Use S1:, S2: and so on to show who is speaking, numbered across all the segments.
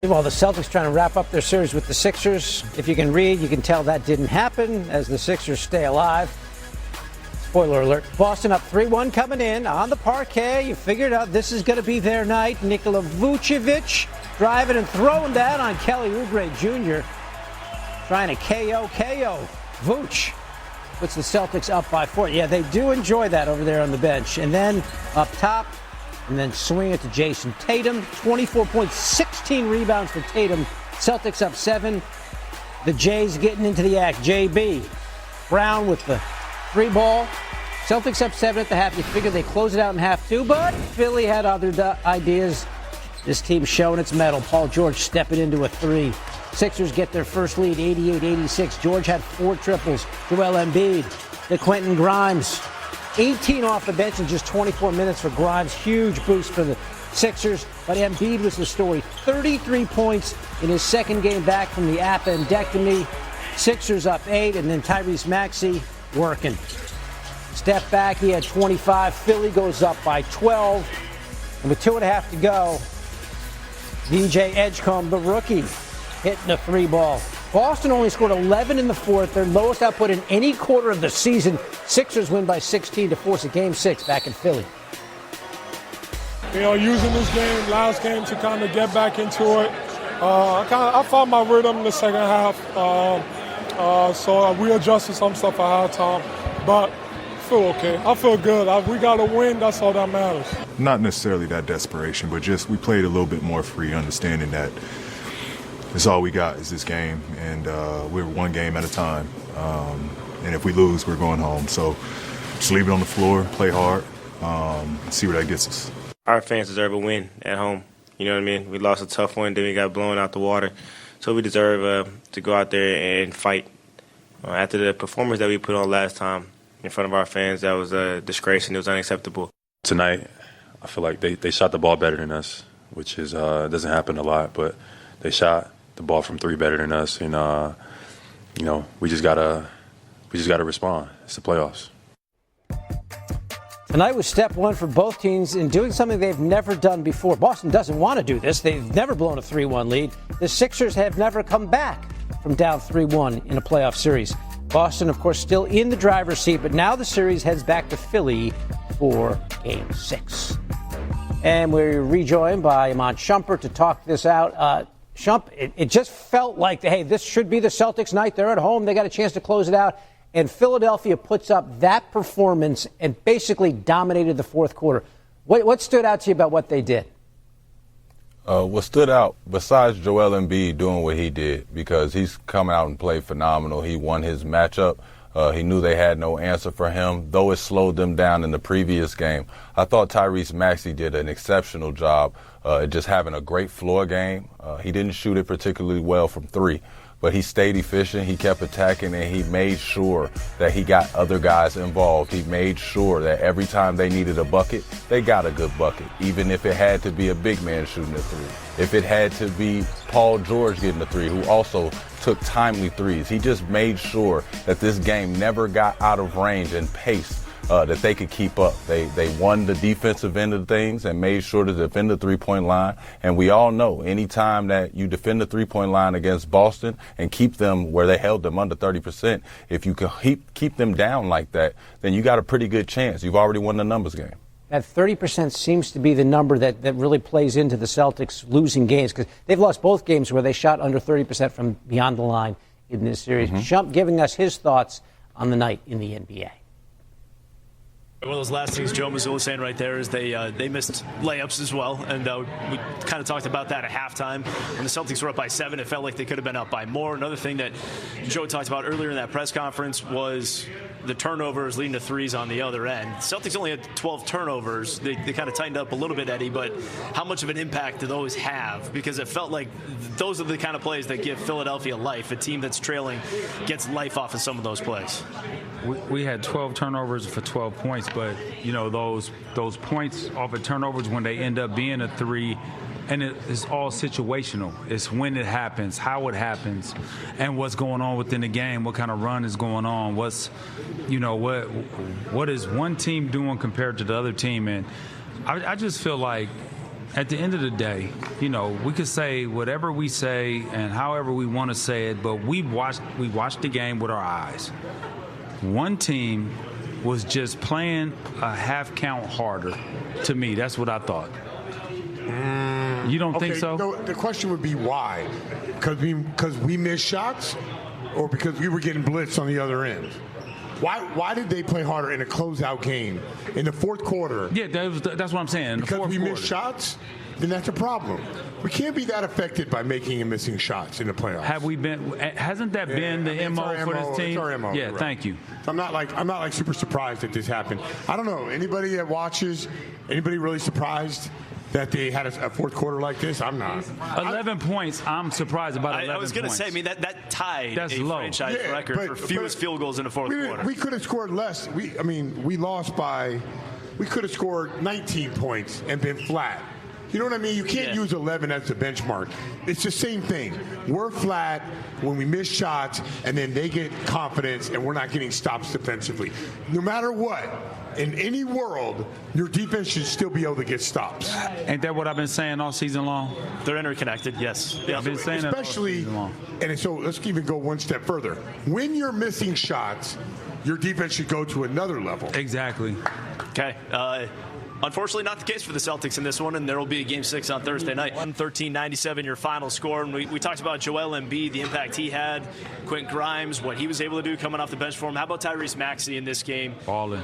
S1: While the Celtics trying to wrap up their series with the Sixers, if you can read, you can tell that didn't happen as the Sixers stay alive. Spoiler alert, Boston up 3-1 coming in on the parquet. You figured out this is going to be their night. Nikola Vucevic driving and throwing that on Kelly Oubre Jr. Trying to KO. Vooch puts the Celtics up by 4. Yeah, they do enjoy that over there on the bench. And then up top, and then swing it to Jason Tatum. 24 points, 16 rebounds for Tatum. Celtics up 7. The Jays getting into the act. JB Brown with the 3-ball. Celtics up 7 at the half. You figure they close it out in half 2, but Philly had other ideas. This team showing its mettle. Paul George stepping into a 3. Sixers get their first lead, 88-86. George had 4 triples. Joel Embiid, the Quentin Grimes. 18 off the bench in just 24 minutes for Grimes. Huge boost for the Sixers. But Embiid was the story. 33 points in his second game back from the appendectomy. Sixers up 8, and then Tyrese Maxey working. Step back, he had 25. Philly goes up by 12. And with 2.5 to go, DJ Edgecombe, the rookie, hitting a 3-ball. Boston only scored 11 in the fourth, their lowest output in any quarter of the season. Sixers win by 16 to force a Game 6 back in Philly.
S2: You know, using this game, last game, to kind of get back into it. I found my rhythm in the second half, so we adjusted some stuff at halftime. But I feel okay. I feel good. We got to win. That's all that matters.
S3: Not necessarily that desperation, but just we played a little bit more free, understanding that it's all we got is this game, and we're one game at a time. And if we lose, we're going home. So just leave it on the floor, play hard, see where that gets us.
S4: Our fans deserve a win at home. You know what I mean? We lost a tough one, then we got blown out the water. So we deserve to go out there and fight. After the performance that we put on last time in front of our fans, that was a disgrace and it was unacceptable.
S5: Tonight, I feel like they shot the ball better than us, which is doesn't happen a lot, but they shot the ball from 3 better than us, and you know, we just gotta respond. It's the playoffs.
S1: Tonight was step 1 for both teams in doing something they've never done before. Boston doesn't want to do this. They've never blown a 3-1 lead. The Sixers have never come back from down 3-1 in a playoff series. Boston, of course, still in the driver's seat, but now the series heads back to Philly for Game 6. And we're rejoined by Iman Shumpert to talk this out. Shump, it just felt like, hey, this should be the Celtics' night. They're at home. They got a chance to close it out. And Philadelphia puts up that performance and basically dominated the fourth quarter. What stood out to you about what they did?
S6: What stood out, besides Joel Embiid doing what he did, because he's come out and played phenomenal. He won his matchup. He knew they had no answer for him, though it slowed them down in the previous game. I thought Tyrese Maxey did an exceptional job just having a great floor game. He didn't shoot it particularly well from 3, but he stayed efficient. He kept attacking, and he made sure that he got other guys involved. He made sure that every time they needed a bucket, they got a good bucket, even if it had to be a big man shooting a 3. If it had to be Paul George getting a 3, who also took timely 3s. He just made sure that this game never got out of range and pace that they could keep up. They won the defensive end of things and made sure to defend the 3-point line. And we all know anytime that you defend the 3-point line against Boston and keep them where they held them under 30%, if you can keep them down like that, then you got a pretty good chance. You've already won the numbers game.
S1: That 30% seems to be the number that really plays into the Celtics losing games, because they've lost both games where they shot under 30% from beyond the line in this series. Shump giving us his thoughts on the night in the NBA.
S7: One of those last things Joe Mazzulla was saying right there is they missed layups as well, and we kind of talked about that at halftime. When the Celtics were up by 7, it felt like they could have been up by more. Another thing that Joe talked about earlier in that press conference was the turnovers leading to 3s on the other end. Celtics only had 12 turnovers. They kind of tightened up a little bit, Eddie, but how much of an impact do those have? Because it felt like those are the kind of plays that give Philadelphia life. A team that's trailing gets life off of some of those plays.
S8: We had 12 turnovers for 12 points, but, you know, those points off of turnovers, when they end up being a 3, and it's all situational. It's when it happens, how it happens, and what's going on within the game, what kind of run is going on, what is one team doing compared to the other team. And I just feel like at the end of the day, you know, we could say whatever we say and however we want to say it, but we watched the game with our eyes. One team was just playing a half count harder. To me, that's what I thought. You don't think so?
S9: No, the question would be why? Because we missed shots, or because we were getting blitzed on the other end? Why did they play harder in a closeout game in the fourth quarter?
S8: Yeah, that's what I'm saying.
S9: Because we missed shots, then that's a problem. We can't be that affected by making and missing shots in the playoffs.
S8: Have we been? Hasn't that been the MO for this team?
S9: It's our MO.
S8: Yeah,
S9: right.
S8: thank you.
S9: So I'm not like super surprised that this happened. I don't know. Anybody that watches, anybody really surprised that they had a fourth quarter like this? I'm not.
S8: 11 points. I'm surprised about 11 points.
S7: I was going to say, I mean, that tied
S8: That's
S7: a
S8: low.
S7: franchise record for fewest field goals in the fourth quarter.
S9: We could have scored less. We lost by. We could have scored 19 points and been flat. You know what I mean? You can't use 11 as the benchmark. It's the same thing. We're flat when we miss shots, and then they get confidence, and we're not getting stops defensively. No matter what, in any world, your defense should still be able to get stops.
S8: Ain't that what I've been saying all season long?
S7: They're interconnected, yes.
S8: I've been saying that all season long.
S9: And so let's even go one step further. When you're missing shots, your defense should go to another level.
S8: Exactly.
S7: Okay. Unfortunately, not the case for the Celtics in this one, and there will be a Game 6 on Thursday night. 113-97, your final score. And we talked about Joel Embiid, the impact he had, Quentin Grimes, what he was able to do coming off the bench for him. How about Tyrese Maxey in this game?
S8: Balling.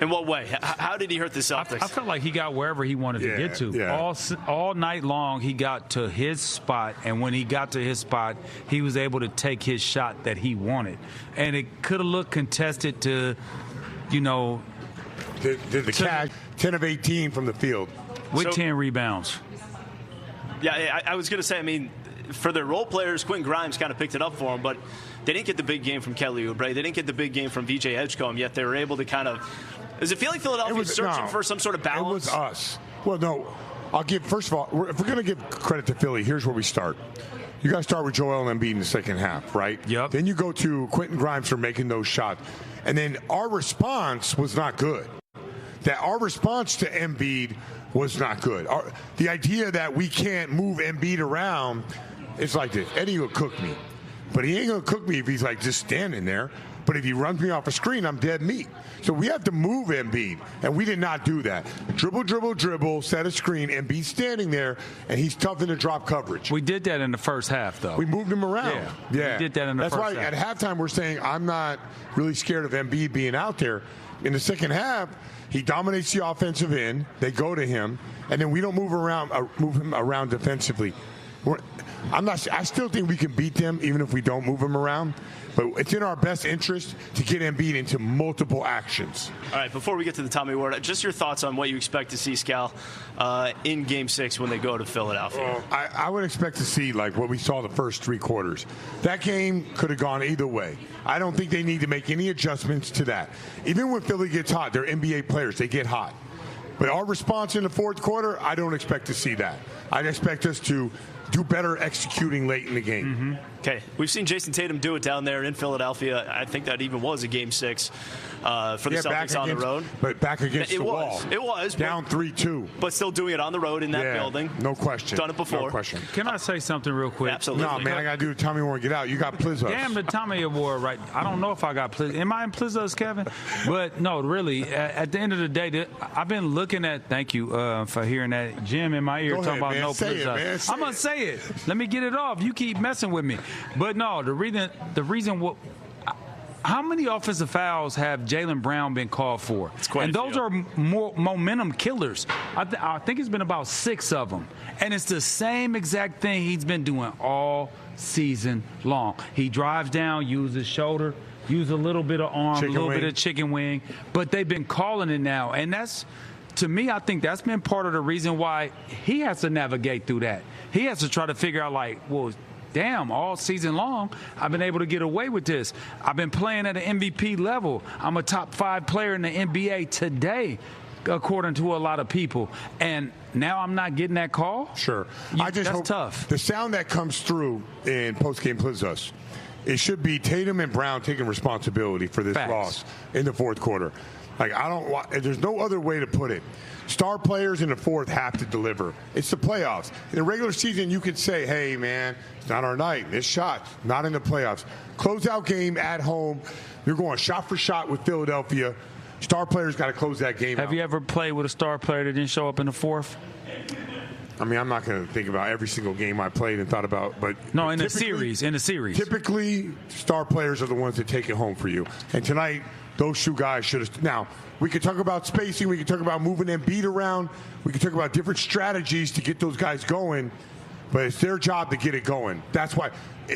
S7: In what way? How did he hurt the Celtics?
S8: I felt like he got wherever he wanted to get to.
S9: Yeah.
S8: All night long, he got to his spot, and when he got to his spot, he was able to take his shot that he wanted. And it could have looked contested to, you know,
S9: the cash, 10 of 18 from the field.
S8: With 10 rebounds.
S7: Yeah, I was going to say, I mean, for their role players, Quentin Grimes kind of picked it up for him, but they didn't get the big game from Kelly Oubre. They didn't get the big game from VJ Edgecombe, yet they were able to kind of – does it feel like Philadelphia was searching for some sort of balance?
S9: It was us. Well, no. First of all, if we're going to give credit to Philly, here's where we start. You got to start with Joel Embiid in the second half, right?
S8: Yep.
S9: Then you go to Quentin Grimes for making those shots. And then our response was not good. Our response to Embiid was not good. The idea that we can't move Embiid around, it's like this. Eddie will cook me. But he ain't going to cook me if he's like just standing there. But if he runs me off a screen, I'm dead meat. So we have to move Embiid, and we did not do that. Dribble, set a screen. Embiid's standing there, and he's tough in the drop coverage.
S8: We did that in the first half, though.
S9: We moved him around.
S8: Yeah. We did that in the first half.
S9: That's why at halftime we're saying I'm not really scared of Embiid being out there. In the second half, he dominates the offensive end. They go to him, and then we don't move him around defensively. I still think we can beat them even if we don't move him around. But it's in our best interest to get Embiid into multiple actions.
S7: All right, before we get to the Tommy Ward, just your thoughts on what you expect to see, Scal, in Game 6 when they go to Philadelphia.
S9: I would expect to see like what we saw the first three quarters. That game could have gone either way. I don't think they need to make any adjustments to that. Even when Philly gets hot, they're NBA players. They get hot. But our response in the fourth quarter, I don't expect to see that. I'd expect us to do better executing late in the game.
S7: Mm-hmm. Okay, we've seen Jason Tatum do it down there in Philadelphia. I think that even was a Game 6 for the Celtics on the road.
S9: But back against the wall.
S7: It was.
S9: Down 3-2.
S7: But still doing it on the road in that building.
S9: No question.
S7: Done it before.
S9: No question.
S8: Can I say something real quick?
S7: Absolutely.
S9: No, man, I got to do the Tommy Warren. Get out. You got Plizzos.
S8: Damn the Tommy Award, right? I don't know if I got Plizzos. Am I in Plizzos, Kevin? But, no, really, at the end of the day, I've been looking at – thank you for hearing that. Jim in my ear talking about no Plizzos. I'm going to say it. Let me get it off. You keep messing with me. But, no, the reason what – how many offensive fouls have Jaylen Brown been called for? And those are more momentum killers. I think it's been about 6 of them. And it's the same exact thing he's been doing all season long. He drives down, uses shoulder, use a little bit of arm, a little bit of chicken wing. But they've been calling it now. And that's, to me, I think that's been part of the reason why he has to navigate through that. He has to try to figure out, like, well, damn, all season long, I've been able to get away with this. I've been playing at an MVP level. I'm a top 5 player in the NBA today, according to a lot of people. And now I'm not getting that call?
S9: Sure.
S8: That's tough.
S9: The sound that comes through in post-game Plizzos, it should be Tatum and Brown taking responsibility for this loss in the fourth quarter. Like, there's no other way to put it. Star players in the fourth have to deliver. It's the playoffs. In the regular season, you could say, hey, man, it's not our night. This shot, not in the playoffs. Closeout game at home. You're going shot for shot with Philadelphia. Star players got to close that game out.
S8: Have you ever played with a star player that didn't show up in the fourth?
S9: I mean, I'm not going to think about every single game I played and thought about, but
S8: no, in the series.
S9: Typically, star players are the ones that take it home for you. And tonight, those two guys should have. Now, we could talk about spacing. We could talk about moving Embiid around. We could talk about different strategies to get those guys going. But it's their job to get it going. That's why.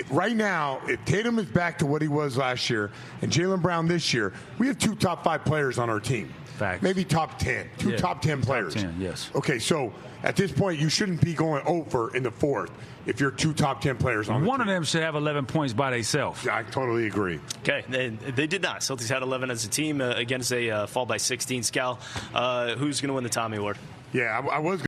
S9: Right now, if Tatum is back to what he was last year and Jaylen Brown this year, we have 2 top 5 players on our team.
S8: Facts.
S9: Maybe top 10. Two top 10 players.
S8: Top 10, yes.
S9: Okay, so at this point, you shouldn't be going over in the fourth if you're 2 top 10 players on the
S8: One
S9: team.
S8: of them should have 11 points by themselves.
S9: Yeah, I totally agree.
S7: Okay, they did not. Celtics had 11 as a team against a fall by 16. Scal, who's going to win the Tommy Award?
S9: Yeah, I was